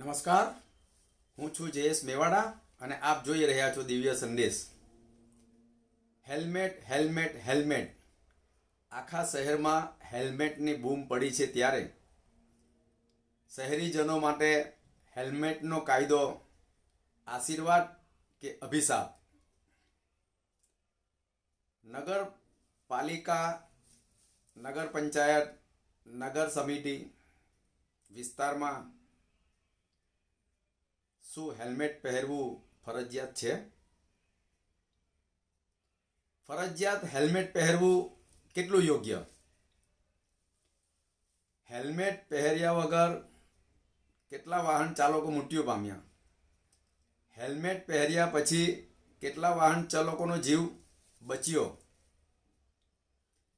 નમસ્કાર, હું છું જયેશ મેવાડા અને આપ જોઈ રહ્યા છો દિવ્ય સંદેશ. હેલ્મેટ હેલ્મેટ હેલ્મેટ, આખા શહેરમાં હેલ્મેટની બૂમ પડી છે ત્યારે શહેરીજનો માટે હેલ્મેટનો કાયદો આશીર્વાદ કે અભિશાપ? નગરપાલિકા, નગર પંચાયત, નગર સમિતિ વિસ્તારમાં શું હેલ્મેટ પહેરવું ફરજિયાત છે? ફરજિયાત હેલ્મેટ પહેરવું કેટલું યોગ્ય? હેલ્મેટ પહેર્યા વગર કેટલા વાહન ચાલકો મૃત્યુ પામ્યા? હેલ્મેટ પહેર્યા પછી કેટલા વાહન ચાલકોનો જીવ બચ્યો?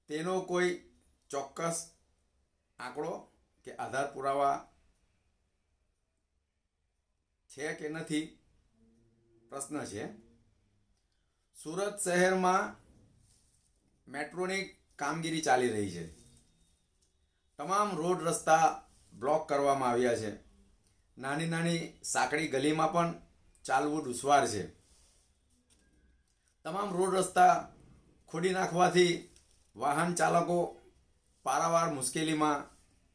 તેનો કોઈ ચોક્કસ આંકડો કે આધાર પુરાવા છે કે નથી? પ્રશ્ન છે. સુરત શહેરમાં મેટ્રોની કામગીરી ચાલી રહી છે. તમામ રોડ રસ્તા બ્લોક કરવામાં આવ્યા છે. નાની નાની સાંકડી ગલીમાં પણ ચાલવું દુશ્વાર છે. તમામ રોડ રસ્તા ખોદી નાખવાથી વાહન ચાલકો પારાવાર મુશ્કેલીમાં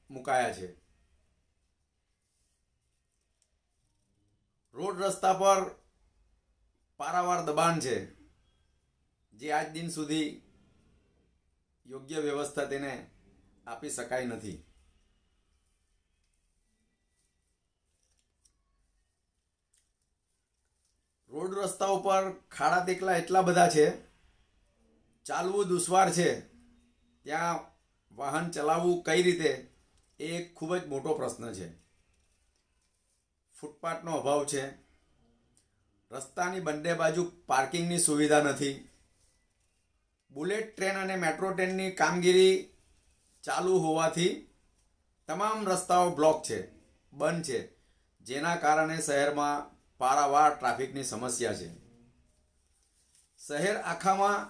મુકાયા છે. રોડ રસ્તા પર પારાવાર દબાણ છે, જે આજ દિન સુધી યોગ્ય વ્યવસ્થા તેને આપી શકાય નથી. રોડ રસ્તા ઉપર ખાડા તેકલા એટલા બધા છે, ચાલવું દુશ્વાર છે. ત્યાં વાહન ચલાવવું કઈ રીતે, એ એક ખૂબ જ મોટો પ્રશ્ન છે. ફૂટપાથનો અભાવ છે. રસ્તાની બંને બાજુ પાર્કિંગની સુવિધા નથી. બુલેટ ટ્રેન અને મેટ્રો ટ્રેનની કામગીરી ચાલુ હોવાથી તમામ રસ્તાઓ બ્લોક છે, બંધ છે, જેના કારણે શહેરમાં પારાવાર ટ્રાફિકની સમસ્યા છે. શહેર આખામાં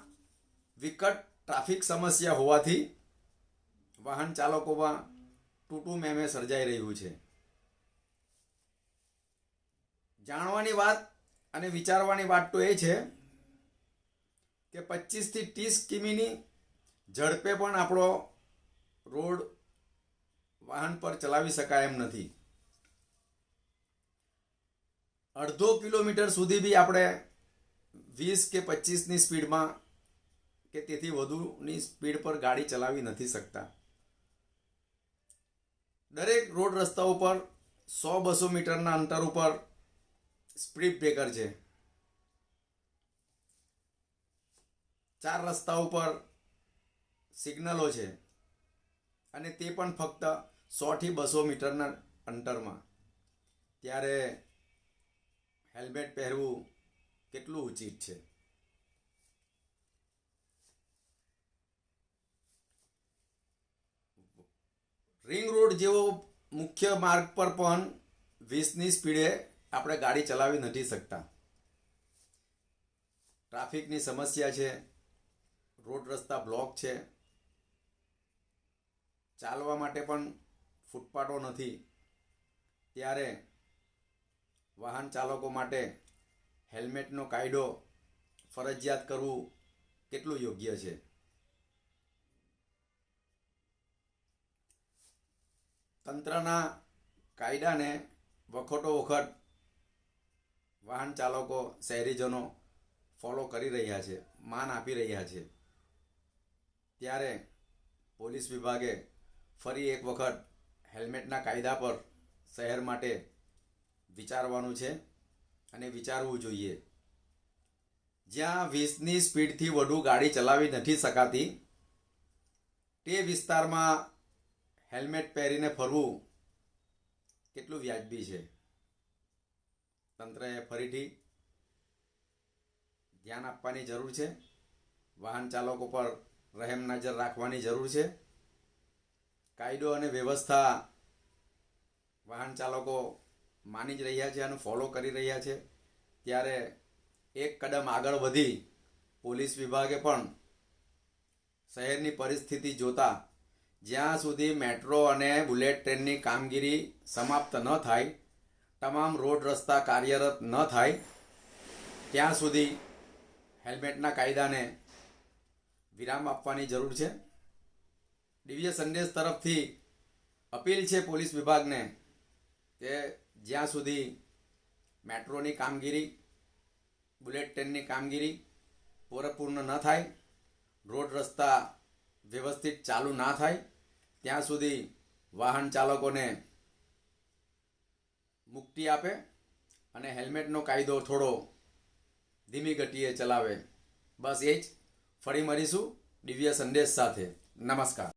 વિકટ ટ્રાફિક સમસ્યા હોવાથી વાહન ચાલકોમાં તૂટુ મેમે સર્જાઈ રહ્યું છે. જાણવાની વાત અને વિચારવાની વાત તો એ છે કે 25 થી 30 કિમીની ઝડપે પણ આપણો રોડ વાહન પર ચલાવી શકાય એમ નથી. અડધો કિલોમીટર સુધી બી આપણે 20 કે 25ની સ્પીડમાં કે તેથી વધુની સ્પીડ પર ગાડી ચલાવી નથી શકતા. દરેક રોડ રસ્તા ઉપર 100-200 મીટરના અંતર ઉપર સ્પીડ બ્રેકર છે. 4 રસ્તા ઉપર સિગ્નલો છે, અને તે પણ ફક્ત 100 થી 200 મીટરના અંતરમાં. ત્યારે હેલ્મેટ પહેરવું કેટલું ઉચિત છે? રિંગ રોડ જેવો મુખ્ય માર્ગ પર પણ 20ની સ્પીડે આપણે ગાડી ચલાવી નથી શકતા. ટ્રાફિકની સમસ્યા છે, રોડ રસ્તા બ્લોક છે, ચાલવા માટે પણ ફૂટપાથો નથી. ત્યારે વાહન ચાલકો માટે હેલ્મેટનો કાયદો ફરજિયાત કરવું કેટલું યોગ્ય છે? તંત્રના કાયદાને વખતો વખત વાહન ચાલકો, શહેરીજનો ફોલો કરી રહ્યા છે, માન આપી રહ્યા છે. ત્યારે પોલીસ વિભાગે ફરી એક વખત હેલ્મેટના કાયદા પર શહેર માટે વિચારવાનું છે અને વિચારવું જોઈએ. જ્યાં 20ની સ્પીડથી વધુ ગાડી ચલાવી નથી શકાતી, તે વિસ્તારમાં હેલ્મેટ પહેરીને ફરવું કેટલું વ્યાજબી છે? તંત્રએ ફરીથી ધ્યાન આપવાની જરૂર છે. વાહન ચાલકો પર રહેમ નજર રાખવાની જરૂર છે. કાયદો અને વ્યવસ્થા વાહન ચાલકો માની જ રહ્યા છે અને ફોલો કરી રહ્યા છે. ત્યારે એક કદમ આગળ વધી પોલીસ વિભાગે પણ શહેરની પરિસ્થિતિ જોતા જ્યાં સુધી મેટ્રો અને બુલેટ ટ્રેનની કામગીરી સમાપ્ત ન થાય તમામ રોડ રસ્તા કાર્યરત ન થાય ત્યાં સુધી હેલ્મેટના કાયદાને વિરામ આપવાની જરૂર છે. દિવ્ય સંદેશ તરફથી અપીલ છે પોલીસ વિભાગને કે જ્યાં સુધી મેટ્રોની કામગીરી, બુલેટ ટ્રેનની કામગીરી પૂર્ણ ન થાય, રોડ રસ્તા વ્યવસ્થિત ચાલુ ના થાય ત્યાં સુધી વાહન ચાલકોને મુક્તિ આપે અને હેલ્મેટનો કાયદો થોડો ધીમી ગતિએ ચલાવે. બસ એ જ. ફરી મળીશું દિવ્ય સંદેશ સાથે. નમસ્કાર.